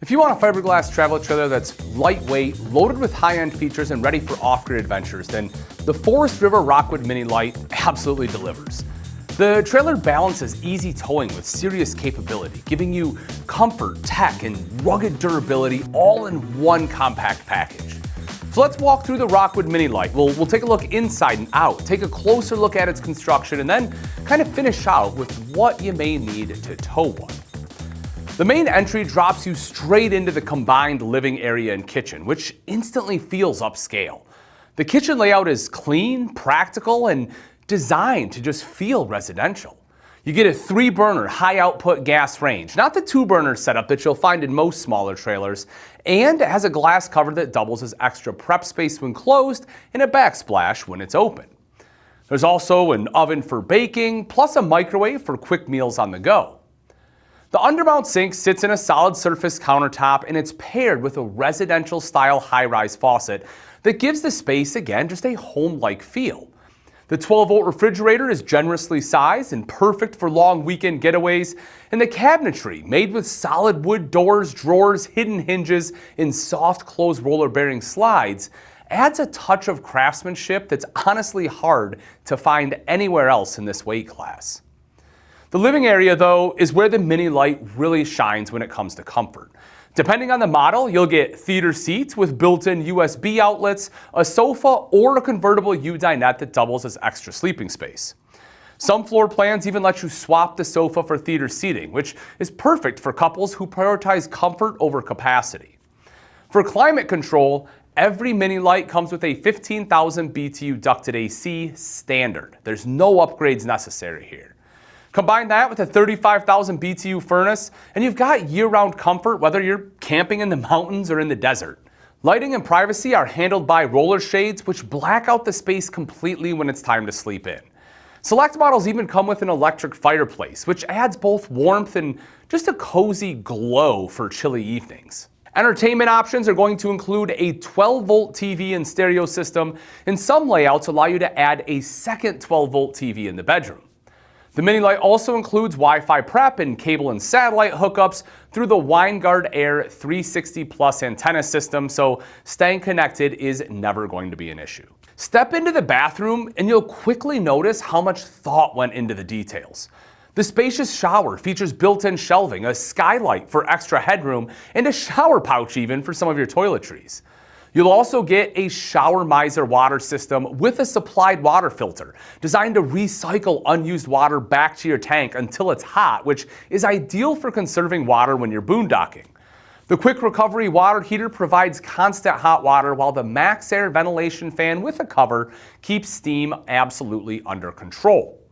If you want a fiberglass travel trailer that's lightweight, loaded with high-end features, and ready for off-grid adventures, then the Forest River Rockwood Mini Lite absolutely delivers. The trailer balances easy towing with serious capability, giving you comfort, tech, and rugged durability all in one compact package. So let's walk through the Rockwood Mini Lite. We'll take a look inside and out, take a closer look at its construction, and then kind of finish out with what you may need to tow one. The main entry drops you straight into the combined living area and kitchen, which instantly feels upscale. The kitchen layout is clean, practical, and designed to just feel residential. You get a 3-burner high-output gas range, not the 2-burner setup that you'll find in most smaller trailers, and it has a glass cover that doubles as extra prep space when closed and a backsplash when it's open. There's also an oven for baking, plus a microwave for quick meals on the go. The undermount sink sits in a solid surface countertop, and it's paired with a residential-style high-rise faucet that gives the space, again, just a home-like feel. The 12-volt refrigerator is generously sized and perfect for long weekend getaways, and the cabinetry, made with solid wood doors, drawers, hidden hinges, and soft close roller-bearing slides, adds a touch of craftsmanship that's honestly hard to find anywhere else in this weight class. The living area, though, is where the Mini Lite really shines when it comes to comfort. Depending on the model, you'll get theater seats with built-in USB outlets, a sofa, or a convertible U-dinette that doubles as extra sleeping space. Some floor plans even let you swap the sofa for theater seating, which is perfect for couples who prioritize comfort over capacity. For climate control, every Mini Lite comes with a 15,000 BTU ducted AC standard. There's no upgrades necessary here. Combine that with a 35,000 BTU furnace, and you've got year-round comfort whether you're camping in the mountains or in the desert. Lighting and privacy are handled by roller shades, which black out the space completely when it's time to sleep in. Select models even come with an electric fireplace, which adds both warmth and just a cozy glow for chilly evenings. Entertainment options are going to include a 12-volt TV and stereo system, and some layouts allow you to add a second 12-volt TV in the bedroom. The Mini Lite also includes Wi-Fi prep and cable and satellite hookups through the WineGuard Air 360 Plus antenna system, so staying connected is never going to be an issue. Step into the bathroom and you'll quickly notice how much thought went into the details. The spacious shower features built-in shelving, a skylight for extra headroom, and a shower pouch even for some of your toiletries. You'll also get a shower miser water system with a supplied water filter designed to recycle unused water back to your tank until it's hot, which is ideal for conserving water when you're boondocking. The quick recovery water heater provides constant hot water, while the max air ventilation fan with a cover keeps steam absolutely under control.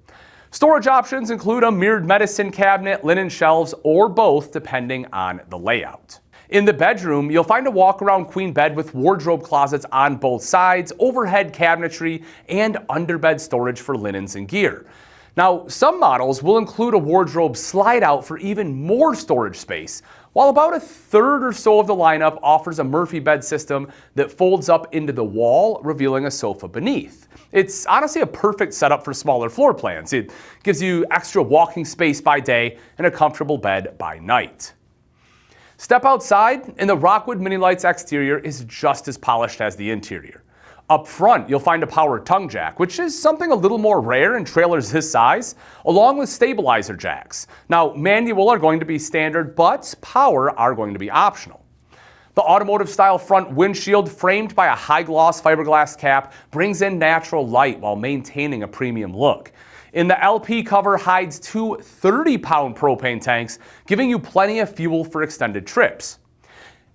Storage options include a mirrored medicine cabinet, linen shelves, or both depending on the layout. In the bedroom, you'll find a walk-around queen bed with wardrobe closets on both sides, overhead cabinetry, and underbed storage for linens and gear. Now, some models will include a wardrobe slide-out for even more storage space, while about a third or so of the lineup offers a Murphy bed system that folds up into the wall, revealing a sofa beneath. It's honestly a perfect setup for smaller floor plans. It gives you extra walking space by day and a comfortable bed by night. Step outside, and the Rockwood Mini Lite's exterior is just as polished as the interior. Up front, you'll find a power tongue jack, which is something a little more rare in trailers this size, along with stabilizer jacks. Now, manual are going to be standard, but power are going to be optional. The automotive-style front windshield, framed by a high-gloss fiberglass cap, brings in natural light while maintaining a premium look. And the LP cover hides two 30-pound propane tanks, giving you plenty of fuel for extended trips.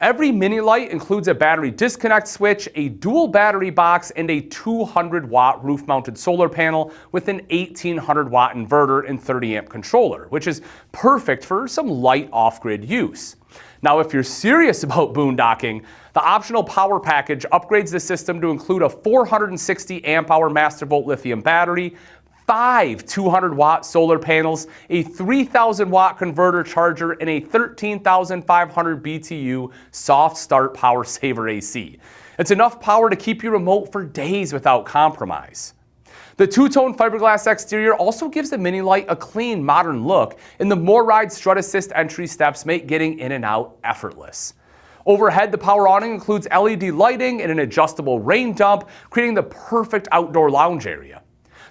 Every Mini Lite includes a battery disconnect switch, a dual battery box, and a 200-watt roof-mounted solar panel with an 1800-watt inverter and 30-amp controller, which is perfect for some light off-grid use. Now, if you're serious about boondocking, the optional power package upgrades the system to include a 460 amp-hour Mastervolt lithium battery, 5 200-watt solar panels, a 3,000-watt converter charger, and a 13,500 BTU soft start power saver AC. It's enough power to keep you remote for days without compromise. The two-tone fiberglass exterior also gives the Mini Lite a clean, modern look, and the MoreRide strut assist entry steps make getting in and out effortless. Overhead, the power awning includes LED lighting and an adjustable rain dump, creating the perfect outdoor lounge area.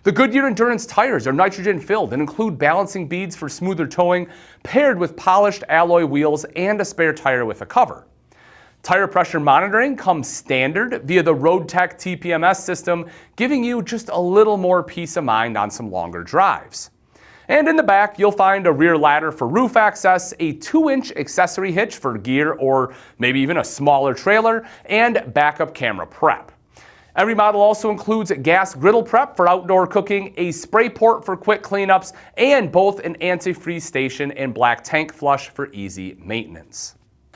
The Goodyear Endurance tires are nitrogen-filled and include balancing beads for smoother towing, paired with polished alloy wheels and a spare tire with a cover. Tire pressure monitoring comes standard via the RoadTech TPMS system, giving you just a little more peace of mind on some longer drives. And in the back, you'll find a rear ladder for roof access, a 2-inch accessory hitch for gear or maybe even a smaller trailer, and backup camera prep. Every model also includes gas griddle prep for outdoor cooking, a spray port for quick cleanups, and both an antifreeze station and black tank flush for easy maintenance.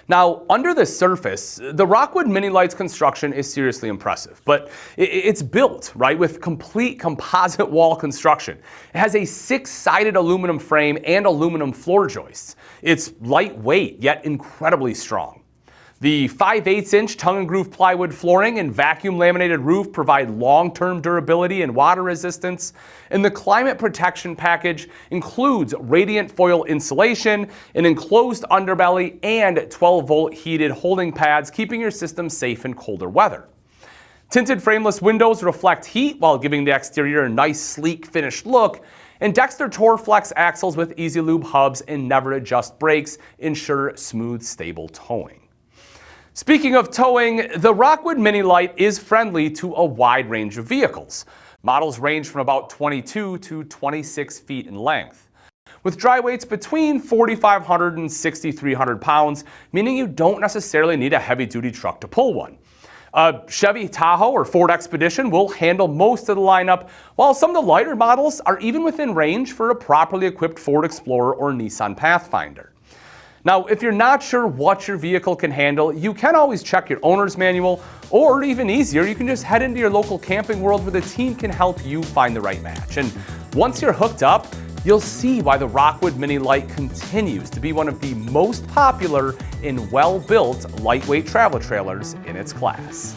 Now, under the surface, the Rockwood Mini Lite's construction is seriously impressive, but it's built, right, with complete composite wall construction. It has a 6-sided aluminum frame and aluminum floor joists. It's lightweight, yet incredibly strong. The 5/8-inch tongue-and-groove plywood flooring and vacuum laminated roof provide long-term durability and water resistance, and the climate protection package includes radiant foil insulation, an enclosed underbelly, and 12-volt heated holding pads, keeping your system safe in colder weather. Tinted frameless windows reflect heat while giving the exterior a nice, sleek, finished look, and Dexter Torflex axles with Easy Lube hubs and never adjust brakes ensure smooth, stable towing. Speaking of towing, the Rockwood Mini Lite is friendly to a wide range of vehicles. Models range from about 22 to 26 feet in length, with dry weights between 4,500 and 6,300 pounds, meaning you don't necessarily need a heavy-duty truck to pull one. A Chevy Tahoe or Ford Expedition will handle most of the lineup, while some of the lighter models are even within range for a properly equipped Ford Explorer or Nissan Pathfinder. Now, if you're not sure what your vehicle can handle, you can always check your owner's manual, or even easier, you can just head into your local Camping World where the team can help you find the right match. And once you're hooked up, you'll see why the Rockwood Mini Lite continues to be one of the most popular and well-built lightweight travel trailers in its class.